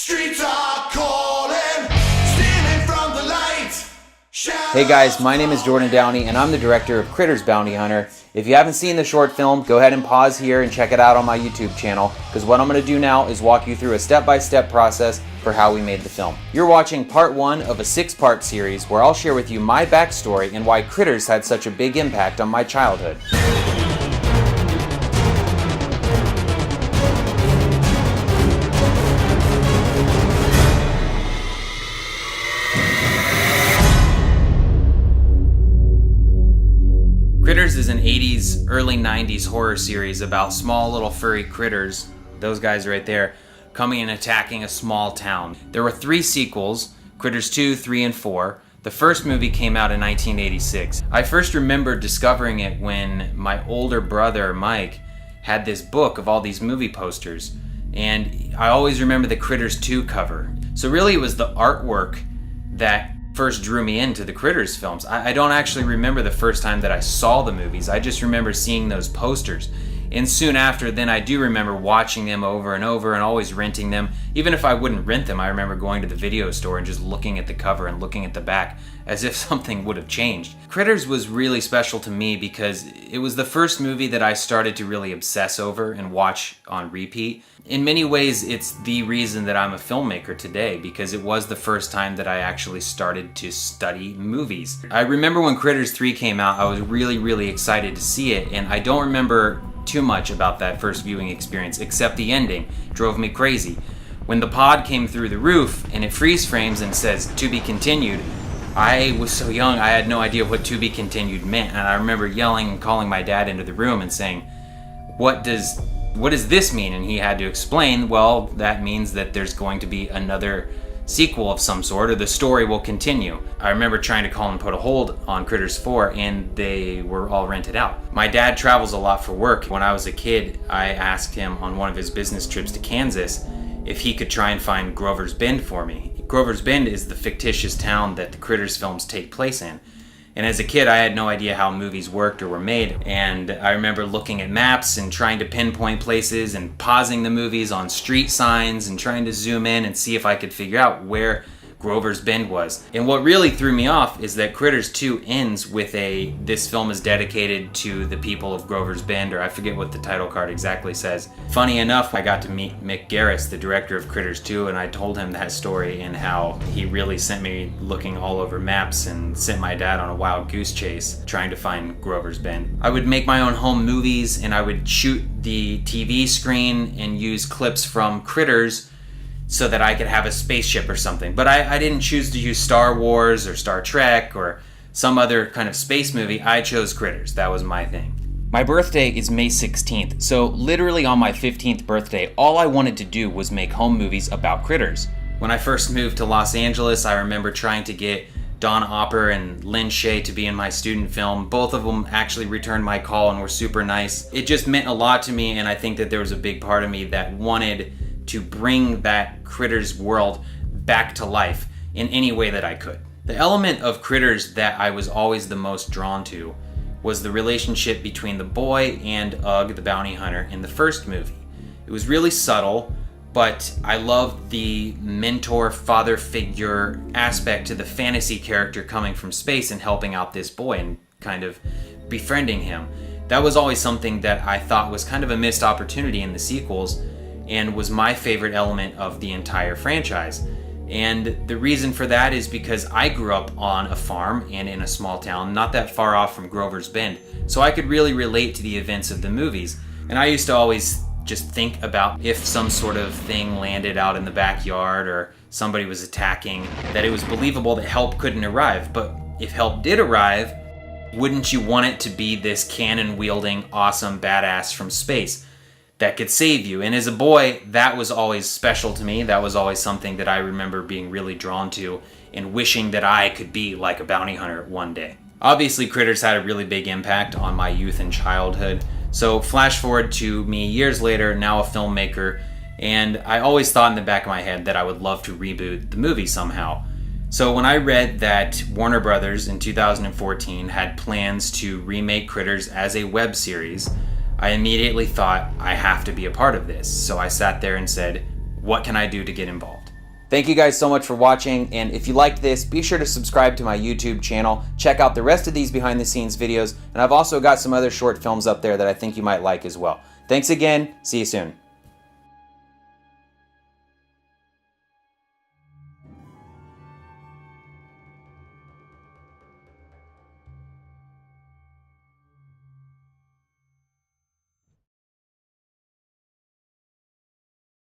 Streets are calling, stealing from the light. Hey guys, my name is Jordan Downey and I'm the director of Critters Bounty Hunter. If you haven't seen the short film, go ahead and pause here and check it out on my YouTube channel, because what I'm going to do now is walk you through a step-by-step process for how we made the film. You're watching part 1 of a 6-part series where I'll share with you my backstory and why Critters had such a big impact on my childhood. Critters is an 80s, early 90s horror series about small little furry critters, those guys right there, coming and attacking a small town. There were 3 sequels, Critters 2, 3, and 4. The first movie came out in 1986. I first remember discovering it when my older brother, Mike, had this book of all these movie posters. And I always remember the Critters 2 cover. So really it was the artwork that first drew me into the Critters films. I don't actually remember the first time that I saw the movies. I just remember seeing those posters. And soon after, then I do remember watching them over and over and always renting them. Even if I wouldn't rent them, I remember going to the video store and just looking at the cover and looking at the back as if something would have changed. Critters was really special to me because it was the first movie that I started to really obsess over and watch on repeat. In many ways, it's the reason that I'm a filmmaker today, because it was the first time that I actually started to study movies. I remember when Critters 3 came out, I was really excited to see it, and I don't remember too much about that first viewing experience, except the ending drove me crazy. When the pod came through the roof and it freeze frames and says, "To be continued," I was so young, I had no idea what "to be continued" meant, and I remember yelling and calling my dad into the room and saying, what does this mean? And he had to explain, well, that means that there's going to be another sequel of some sort, or the story will continue. I remember trying to call and put a hold on Critters 4, and they were all rented out. My dad travels a lot for work. When I was a kid, I asked him on one of his business trips to Kansas if he could try and find Grover's Bend for me. Grover's Bend is the fictitious town that the Critters films take place in. And as a kid, I had no idea how movies worked or were made. And I remember looking at maps and trying to pinpoint places and pausing the movies on street signs and trying to zoom in and see if I could figure out where Grover's Bend was. And what really threw me off is that Critters 2 ends with this film is dedicated to the people of Grover's Bend, or I forget what the title card exactly says. Funny enough, I got to meet Mick Garris, the director of Critters 2, and I told him that story and how he really sent me looking all over maps and sent my dad on a wild goose chase trying to find Grover's Bend. I would make my own home movies, and I would shoot the TV screen and use clips from Critters so that I could have a spaceship or something. But I didn't choose to use Star Wars or Star Trek or some other kind of space movie. I chose Critters. That was my thing. My birthday is May 16th, so literally on my 15th birthday, all I wanted to do was make home movies about critters. When I first moved to Los Angeles, I remember trying to get Don Opper and Lynn Shay to be in my student film. Both of them actually returned my call and were super nice. It just meant a lot to me, and I think that there was a big part of me that wanted to bring that Critters world back to life in any way that I could. The element of Critters that I was always the most drawn to was the relationship between the boy and Ugg, the bounty hunter, in the first movie. It was really subtle, but I loved the mentor, father figure aspect to the fantasy character coming from space and helping out this boy and kind of befriending him. That was always something that I thought was kind of a missed opportunity in the sequels, and was my favorite element of the entire franchise. And the reason for that is because I grew up on a farm and in a small town not that far off from Grover's Bend, so I could really relate to the events of the movies. And I used to always just think about if some sort of thing landed out in the backyard or somebody was attacking, that it was believable that help couldn't arrive. But if help did arrive, wouldn't you want it to be this cannon-wielding, awesome badass from space that could save you? And as a boy, that was always special to me. That was always something that I remember being really drawn to and wishing that I could be like a bounty hunter one day. Obviously, Critters had a really big impact on my youth and childhood. So flash forward to me years later, now a filmmaker, and I always thought in the back of my head that I would love to reboot the movie somehow. So when I read that Warner Brothers in 2014 had plans to remake Critters as a web series, I immediately thought, I have to be a part of this. So I sat there and said, what can I do to get involved? Thank you guys so much for watching, and if you liked this, be sure to subscribe to my YouTube channel. Check out the rest of these behind the scenes videos, and I've also got some other short films up there that I think you might like as well. Thanks again. See you soon.